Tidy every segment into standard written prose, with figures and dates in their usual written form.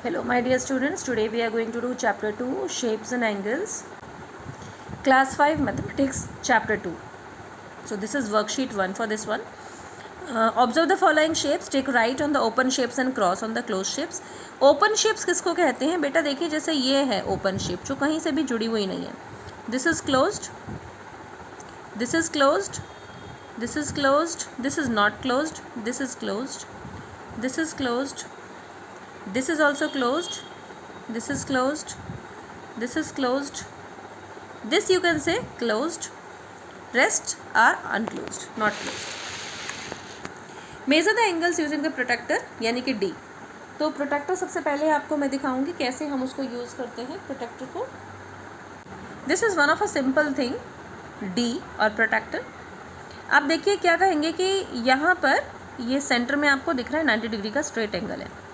Hello my dear students, today we are going to do chapter 2 shapes and angles, class 5 mathematics chapter 2. So this is worksheet 1 for this one. Observe the following shapes, take right on the open shapes and cross on the closed shapes. Open shapes किसको कहते हैं बेटा? देखिए जैसे ये है open shape जो कहीं से भी जुड़ी हुई नहीं है. This is closed, this is closed, this is closed, this is not closed, this is closed, this is closed, this is also closed, this is closed, this is closed, this you can say closed, rest are unclosed, not closed. Measure the angles using the protractor यानी कि D. तो protractor सबसे पहले आपको मैं दिखाऊंगी कैसे हम उसको यूज़ करते हैं प्रोट्रैक्टर को. This is one of a simple thing D और प्रोट्रैक्टर. आप देखिए क्या कहेंगे कि यहाँ पर ये सेंटर में आपको दिख रहा है 90 डिग्री का स्ट्रेट एंगल है.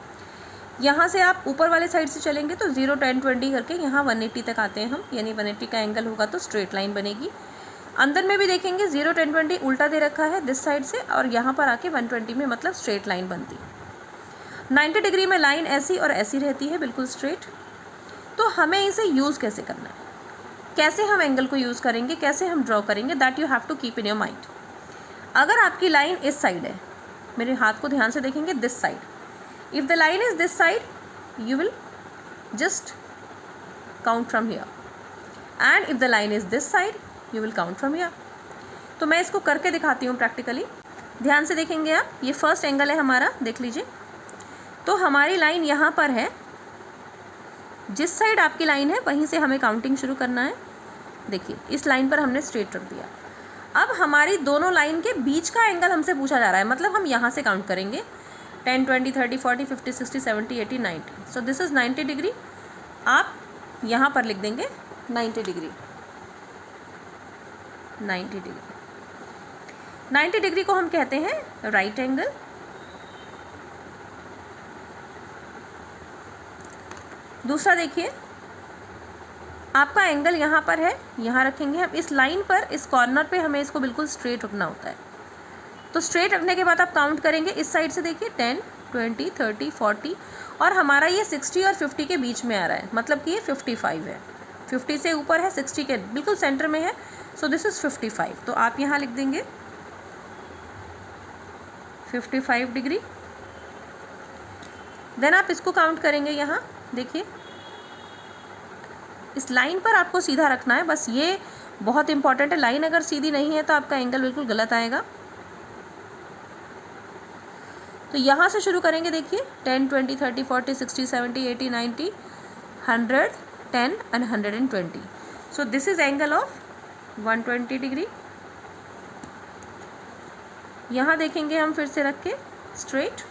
यहाँ से आप ऊपर वाले साइड से चलेंगे तो 0, 10, 20 करके यहाँ 180 तक आते हैं हम, यानी 180 का एंगल होगा तो स्ट्रेट लाइन बनेगी. अंदर में भी देखेंगे 0, 10, 20 उल्टा दे रखा है दिस साइड से और यहाँ पर आके 120 में मतलब स्ट्रेट लाइन बनती है. 90 डिग्री में लाइन ऐसी और ऐसी रहती है बिल्कुल स्ट्रेट. तो हमें इसे यूज़ कैसे करना है, कैसे हम एंगल को यूज़ करेंगे, कैसे हम ड्रॉ करेंगे, that you have to keep in your mind. अगर आपकी लाइन इस साइड है, मेरे हाथ को ध्यान से देखेंगे this side. If the line is this side, you will just count from here. And if the line is this side, you will count from here. तो मैं इसको करके दिखाती हूँ प्रैक्टिकली. ध्यान से देखेंगे आप, ये फर्स्ट एंगल है हमारा, देख लीजिए. तो हमारी लाइन यहाँ पर है, जिस साइड आपकी लाइन है वहीं से हमें काउंटिंग शुरू करना है. देखिए इस लाइन पर हमने स्ट्रेट रख दिया. अब हमारी दोनों लाइन के बीच का एंगल हमसे पूछा जा रहा है, मतलब हम यहाँ से काउंट करेंगे 10, 20, 30, 40, 50, 60, 70, 80, 90. So this is 90 degree. आप यहाँ पर लिख देंगे 90 डिग्री. 90 डिग्री 90 डिग्री को हम कहते हैं राइट एंगल. दूसरा देखिए, आपका एंगल यहाँ पर है, यहाँ रखेंगे हम. इस लाइन पर, इस कॉर्नर पे हमें इसको बिल्कुल स्ट्रेट रखना होता है. तो स्ट्रेट रखने के बाद आप काउंट करेंगे इस साइड से. देखिए 10, 20, 30, 40 और हमारा ये 60 और 50 के बीच में आ रहा है, मतलब कि ये 55 है. 50 से ऊपर है, 60 के बिल्कुल सेंटर में है. So this is 55. तो आप यहाँ लिख देंगे 55 डिग्री. देन आप इसको काउंट करेंगे यहाँ. देखिए इस लाइन पर आपको सीधा रखना है, बस ये बहुत इंपॉर्टेंट है. लाइन अगर सीधी नहीं है तो आपका एंगल बिल्कुल गलत आएगा. तो यहाँ से शुरू करेंगे. देखिए 10, 20, 30, 40, 60, 70, 80, 90, 100, 10 and 120. So this is angle of 120 degree. यहाँ देखेंगे हम फिर से रख के स्ट्रेट.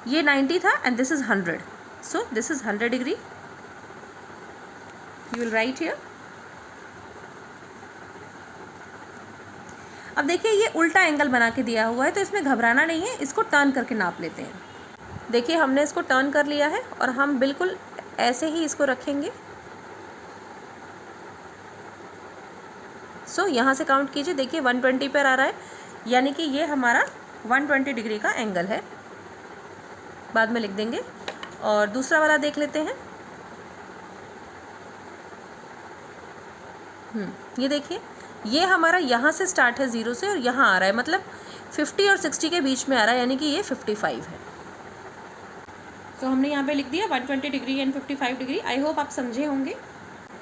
ये 90 था and this is 100. So this is 100 degree. You will right here. अब देखिए ये उल्टा एंगल बना के दिया हुआ है, तो इसमें घबराना नहीं है. इसको टर्न करके नाप लेते हैं. देखिए हमने इसको टर्न कर लिया है और हम बिल्कुल ऐसे ही इसको रखेंगे. सो यहाँ से काउंट कीजिए. देखिए 120 पर आ रहा है, यानी कि ये हमारा 120 डिग्री का एंगल है. बाद में लिख देंगे. और दूसरा वाला देख लेते हैं. ये देखिए ये हमारा यहाँ से स्टार्ट है 0 से और यहाँ आ रहा है, मतलब 50 और 60 के बीच में आ रहा है, यानी कि ये 55 है. तो हमने यहाँ पे लिख दिया 120 degree and 55 degree. I hope आप समझे होंगे.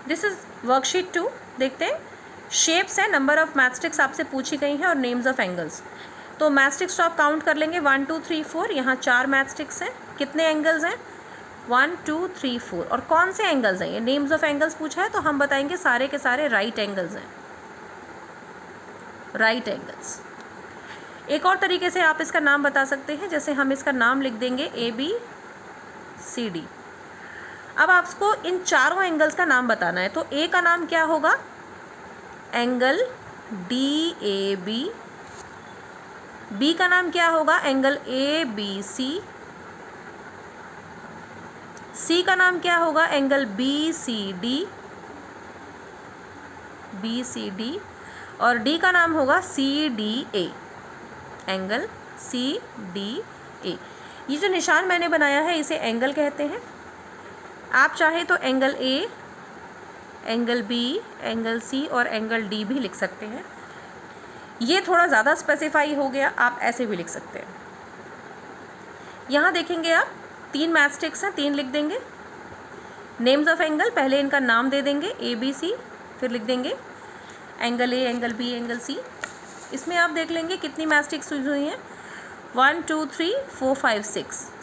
This is worksheet 2. देखते हैं. शेप्स है, नंबर ऑफ मैथस्टिक्स आपसे पूछी गई हैं और नेम्स ऑफ एंगल्स. तो मैथस्टिक्स तो आप काउंट कर लेंगे 1, 2, 3, 4. यहाँ 4 मैथस्टिक्स हैं. कितने एंगल्स हैं? 1, 2, 3, 4. और कौन से एंगल्स हैं? ये नेम्स ऑफ एंगल्स पूछा है तो हम बताएंगे सारे के सारे राइट एंगल्स हैं. Right angles. एक और तरीके से आप इसका नाम बता सकते हैं, जैसे हम इसका नाम लिख देंगे ABCD. अब आपको इन चारों एंगल्स का नाम बताना है. तो ए का नाम क्या होगा? Angle DAB. बी का नाम क्या होगा? Angle ABC. सी का नाम क्या होगा? Angle BCD. और डी का नाम होगा CDA, एंगल ABCDA। ये जो निशान मैंने बनाया है इसे एंगल कहते हैं। आप चाहे तो angle A, angle B, angle C और एंगल D भी लिख सकते हैं। ये थोड़ा ज़्यादा स्पेसिफाई हो गया, आप ऐसे भी लिख सकते हैं। यहाँ देखेंगे आप 3 मैचस्टिक्स हैं, 3 लिख देंगे। नेम्स ऑफ एंगल, पहले इनका नाम दे देंगे ABC, फिर लिख देंगे angle A, angle B, angle C। इसमें आप देख लेंगे कितनी मैचस्टिक्स यूज हुई हैं, 1 2 3 4 5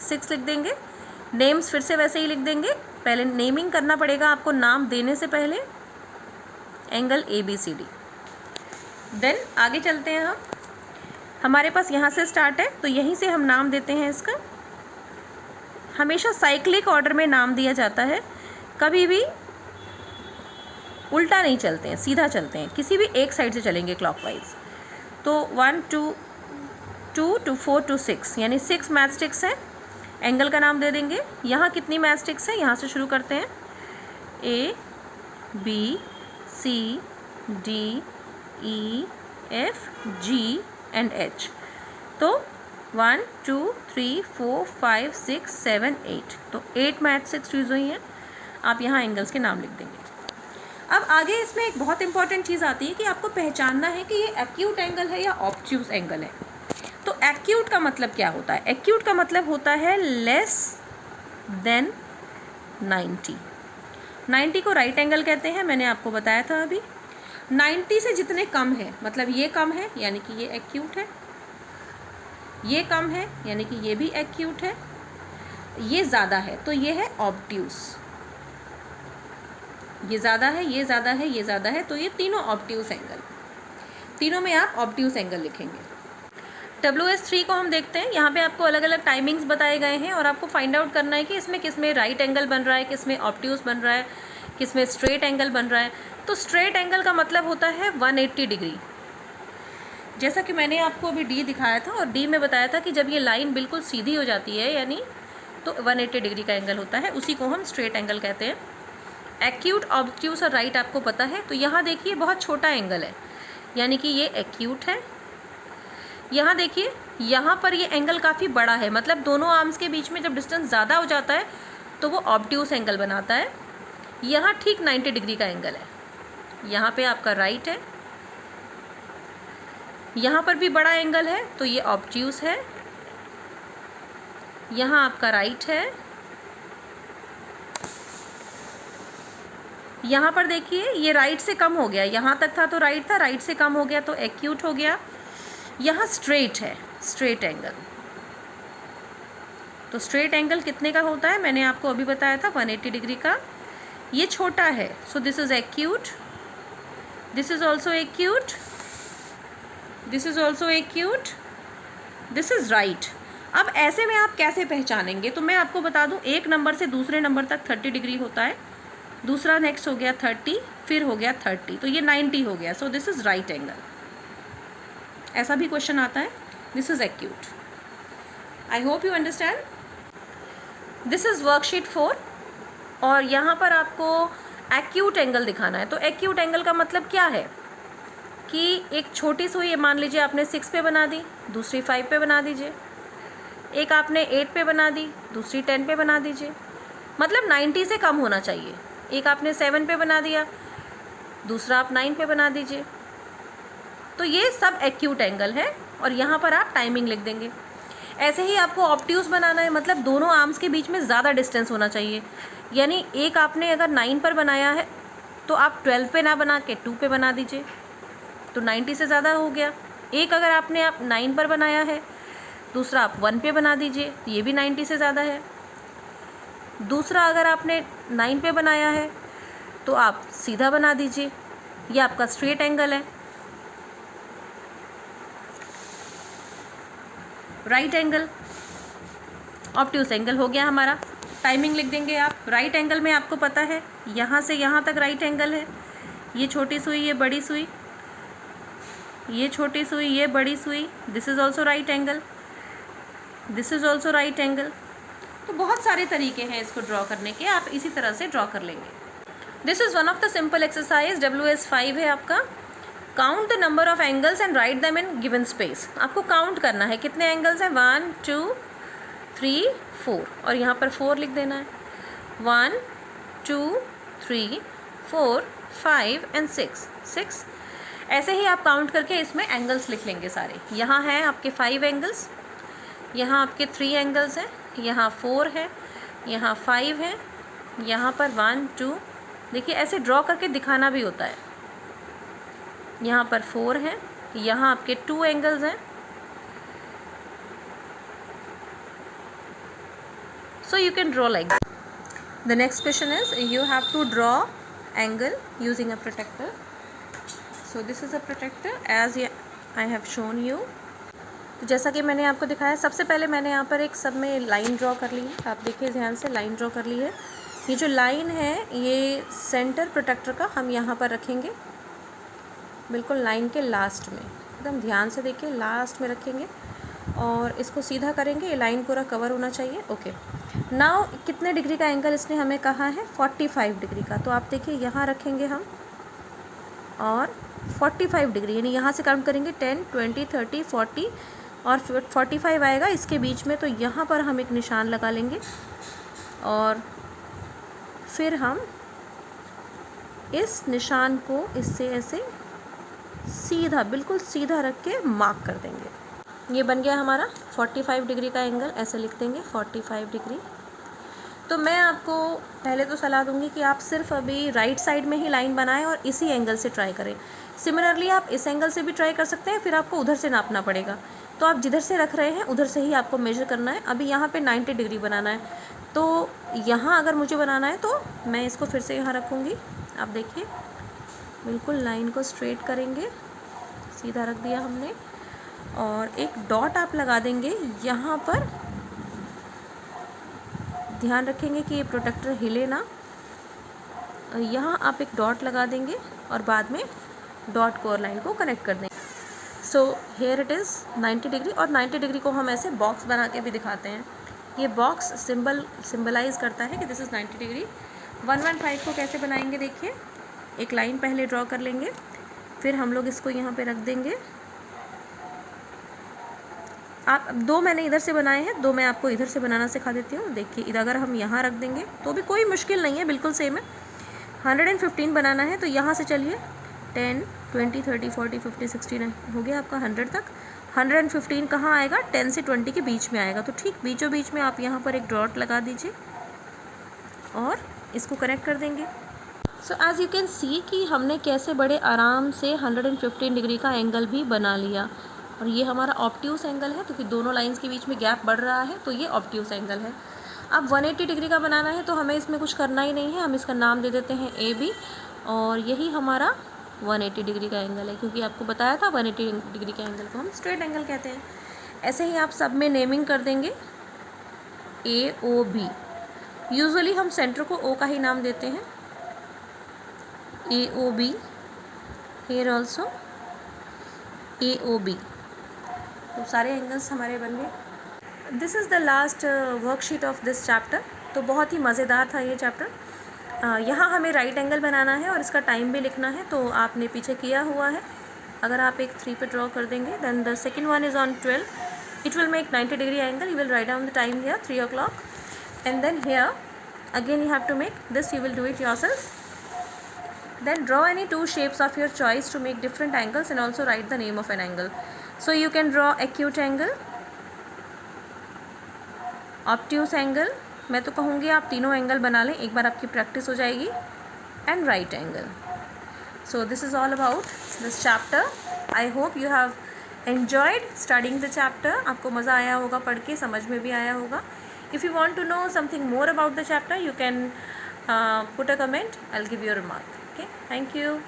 6 लिख देंगे। नेम्स फिर से वैसे ही लिख देंगे, पहले नेमिंग करना पड़ेगा आपको नाम देने से पहले, एंगल ABCD। देन आगे चलते हैं हम, हमारे पास यहाँ से स्टार्ट है तो यहीं से हम नाम देते हैं इसका। हमेशा साइक्लिक ऑर्डर में नाम दिया जाता है, कभी भी उल्टा नहीं चलते हैं, सीधा चलते हैं, किसी भी एक साइड से चलेंगे क्लॉकवाइज। तो 1 2 2 to 4 to 6 यानी 6 मैचस्टिक्स हैं। एंगल का नाम दे देंगे। यहाँ कितनी मैचस्टिक्स हैं, यहाँ से शुरू करते हैं, A B C D E F G and H। तो 1 2 3 4 5 6 7 8, तो 8 मैचस्टिक्स यूज हुई हैं। आप यहाँ एंगल्स के नाम लिख देंगे। अब आगे इसमें एक बहुत इंपॉर्टेंट चीज़ आती है कि आपको पहचानना है कि ये एक्यूट एंगल है या ऑब्ट्यूज एंगल है। तो एक्यूट का मतलब क्या होता है? एक्यूट का मतलब होता है लेस देन 90 को राइट एंगल कहते हैं, मैंने आपको बताया था अभी। 90 से जितने कम है, मतलब ये कम है यानी कि ये एक्यूट है, ये कम है यानी कि ये भी एक्यूट है, ये ज़्यादा है तो ये है ऑब्ट्यूज। ये ज़्यादा है, ये ज़्यादा है, ये ज़्यादा है, तो ये तीनों ऑब्ट्यूज एंगल, तीनों में आप ऑब्ट्यूज एंगल लिखेंगे। WS3 को हम देखते हैं। यहाँ पे आपको अलग अलग टाइमिंग्स बताए गए हैं और आपको फाइंड आउट करना है कि इसमें किस में राइट एंगल बन रहा है, किस में ऑब्ट्यूज बन रहा है, किस में स्ट्रेट एंगल बन रहा है। तो स्ट्रेट एंगल का मतलब होता है 180 डिग्री, जैसा कि मैंने आपको अभी D दिखाया था और D में बताया था कि जब ये लाइन बिल्कुल सीधी हो जाती है यानी तो 180 डिग्री का एंगल होता है, उसी को हम स्ट्रेट एंगल कहते हैं। एक्यूट, ऑब्ट्यूज और राइट आपको पता है। तो यहाँ देखिए बहुत छोटा एंगल है यानी कि ये एक्यूट है। यहाँ देखिए यहाँ पर ये एंगल काफ़ी बड़ा है, मतलब दोनों आर्म्स के बीच में जब डिस्टेंस ज़्यादा हो जाता है तो वो ऑब्ट्यूज एंगल बनाता है। यहाँ ठीक 90 डिग्री का एंगल है, यहाँ पे आपका राइट है। यहाँ पर भी बड़ा एंगल है तो ये ऑब्ट्यूज है। यहाँ आपका राइट है। यहाँ पर देखिए ये राइट से कम हो गया, यहाँ तक था तो राइट था, राइट से कम हो गया तो एक्यूट हो गया। यहाँ स्ट्रेट है, स्ट्रेट एंगल। तो स्ट्रेट एंगल कितने का होता है मैंने आपको अभी बताया था, 180 डिग्री का। ये छोटा है, so this is acute, this is also acute, this is also acute, this is right. अब ऐसे में आप कैसे पहचानेंगे? तो मैं आपको बता दूं, एक नंबर से दूसरे नंबर तक 30 डिग्री होता है, दूसरा नेक्स्ट हो गया 30, फिर हो गया 30, तो ये 90 हो गया। So this is right angle. ऐसा भी क्वेश्चन आता है, this is acute. I hope you understand. This is worksheet 4 और यहाँ पर आपको एक्यूट एंगल दिखाना है। तो एक्यूट एंगल का मतलब क्या है कि एक छोटी सुई मान लीजिए आपने 6 पे बना दी, दूसरी 5 पे बना दीजिए, एक आपने 8 पे बना दी, दूसरी 10 पे बना दीजिए, मतलब 90 से कम होना चाहिए। एक आपने 7 पे बना दिया, दूसरा आप 9 पे बना दीजिए। तो ये सब एक्यूट एंगल है और यहाँ पर आप टाइमिंग लिख देंगे। ऐसे ही आपको ऑब्ट्यूज बनाना है, मतलब दोनों आर्म्स के बीच में ज़्यादा डिस्टेंस होना चाहिए। यानी एक आपने अगर 9 पर बनाया है तो आप 12 पे ना बना के 2 पे बना दीजिए, तो 90 से ज़्यादा हो गया। एक अगर आपने 9 पर बनाया है, दूसरा आप 1 पे बना दीजिए, तो ये भी 90 से ज़्यादा है। दूसरा अगर आपने 9 पे बनाया है तो आप सीधा बना दीजिए, ये आपका स्ट्रेट एंगल है। राइट एंगल, ऑब्ट्यूज एंगल हो गया हमारा। टाइमिंग लिख देंगे आप। राइट एंगल में आपको पता है यहाँ से यहाँ तक राइट एंगल है, ये छोटी सुई, ये बड़ी सुई, ये छोटी सुई, ये बड़ी सुई, this is also right angle, this is also right angle. तो बहुत सारे तरीके हैं इसको ड्रॉ करने के, आप इसी तरह से ड्रॉ कर लेंगे। This is one of the simple exercise. WS5 है आपका। Count the number of angles and write them in given space. आपको काउंट करना है कितने एंगल्स हैं, 1 2 3 4, और यहाँ पर 4 लिख देना है। 1 2 3 4 5 एंड 6। ऐसे ही आप काउंट करके इसमें एंगल्स लिख लेंगे सारे। यहाँ हैं आपके 5 एंगल्स, यहाँ आपके 3 एंगल्स हैं, यहाँ 4 है, यहाँ 5 है, यहाँ पर 1 2, देखिए ऐसे ड्रॉ करके दिखाना भी होता है। यहाँ पर 4 है, यहाँ आपके 2 एंगल्स हैं। So you can draw like that. The next question is you have to draw angle using a protractor. So this is a protractor as I have shown you. तो जैसा कि मैंने आपको दिखाया, सबसे पहले मैंने यहाँ पर एक सब में लाइन ड्रॉ कर ली है। आप देखिए ध्यान से, लाइन ड्रॉ कर ली है। ये जो लाइन है ये सेंटर प्रोट्रैक्टर का हम यहाँ पर रखेंगे, बिल्कुल लाइन के लास्ट में, एकदम ध्यान से देखिए, लास्ट में रखेंगे और इसको सीधा करेंगे। ये लाइन पूरा कवर होना चाहिए। ओके, नाउ कितने डिग्री का एंगल इसने हमें कहा है, 45 डिग्री का। तो आप देखिए यहाँ रखेंगे हम और 45 डिग्री, यानी यहाँ से काउंट करेंगे 10 20 30 40 और 45 आएगा इसके बीच में। तो यहाँ पर हम एक निशान लगा लेंगे और फिर हम इस निशान को इससे ऐसे सीधा, बिल्कुल सीधा रख के मार्क कर देंगे। ये बन गया हमारा 45 डिग्री का एंगल, ऐसे लिख देंगे 45 डिग्री। तो मैं आपको पहले तो सलाह दूंगी कि आप सिर्फ अभी राइट साइड में ही लाइन बनाएं और इसी एंगल से ट्राई करें। सिमिलरली आप इस एंगल से भी ट्राई कर सकते हैं, फिर आपको उधर से नापना पड़ेगा। तो आप जिधर से रख रहे हैं उधर से ही आपको मेजर करना है। अभी यहाँ पे 90 डिग्री बनाना है, तो यहाँ अगर मुझे बनाना है तो मैं इसको फिर से यहाँ रखूँगी। आप देखिए बिल्कुल लाइन को स्ट्रेट करेंगे, सीधा रख दिया हमने और एक डॉट आप लगा देंगे यहाँ पर। ध्यान रखेंगे कि ये प्रोट्रैक्टर हिले ना। यहाँ आप एक डॉट लगा देंगे और बाद में डॉट को और लाइन को कनेक्ट कर देंगे। So here it is 90 degree, और 90 डिग्री को हम ऐसे बॉक्स बना के भी दिखाते हैं। ये बॉक्स सिंबलाइज करता है कि दिस इज़ 90 डिग्री। 115 को कैसे बनाएंगे, देखिए एक लाइन पहले ड्रॉ कर लेंगे, फिर हम लोग इसको यहाँ पे रख देंगे। आप 2 मैंने इधर से बनाए हैं, 2 मैं आपको इधर से बनाना सिखा देती हूँ। देखिए इधर अगर हम यहाँ रख देंगे तो भी कोई मुश्किल नहीं है, बिल्कुल सेम है। 115 बनाना है तो यहाँ से चलिए 10 20 30 40 50 60 हो गया आपका 100 तक। 115 कहाँ आएगा, 10 से 20 के बीच में आएगा। तो ठीक बीचों बीच में आप यहाँ पर एक डॉट लगा दीजिए और इसको कनेक्ट कर देंगे। So as you can see कि हमने कैसे बड़े आराम से 115 डिग्री का एंगल भी बना लिया। और ये हमारा ऑब्ट्यूस एंगल है, क्योंकि दोनों लाइंस के बीच में गैप बढ़ रहा है, तो ये ऑब्ट्यूस एंगल है। अब 180 डिग्री का बनाना है तो हमें इसमें कुछ करना ही नहीं है, हम इसका नाम दे देते हैं AB, और यही हमारा 180 डिग्री का एंगल है, क्योंकि आपको बताया था 180 डिग्री के एंगल को हम स्ट्रेट एंगल कहते हैं। ऐसे ही आप सब में नेमिंग कर देंगे AOB। यूजुअली हम सेंटर को O का ही नाम देते हैं, AOB, here also AOB। तो सारे एंगल्स हमारे बन गए। This is the last worksheet of this chapter. तो बहुत ही मज़ेदार था ये चैप्टर। यहाँ हमें राइट एंगल बनाना है और इसका टाइम भी लिखना है, तो आपने पीछे किया हुआ है। अगर आप एक 3 पे ड्रॉ कर देंगे, then the second one is on 12, it will make 90 degree angle. You will write down the time here 3 o'clock, and then here again you have to make this, you will do it yourself. Then draw any 2 shapes of your choice to make different angles and also write the name of an angle. So you can draw acute angle, obtuse angle, मैं तो कहूँगी आप तीनों angle बना लें, एक बार आपकी practice हो जाएगी, and right angle. So this is all about this chapter. I hope you have enjoyed studying the chapter. आपको मज़ा आया होगा पढ़ के, समझ में भी आया होगा. If you want to know something more about the chapter, you can put a comment. I'll give you a remark. Okay, thank you.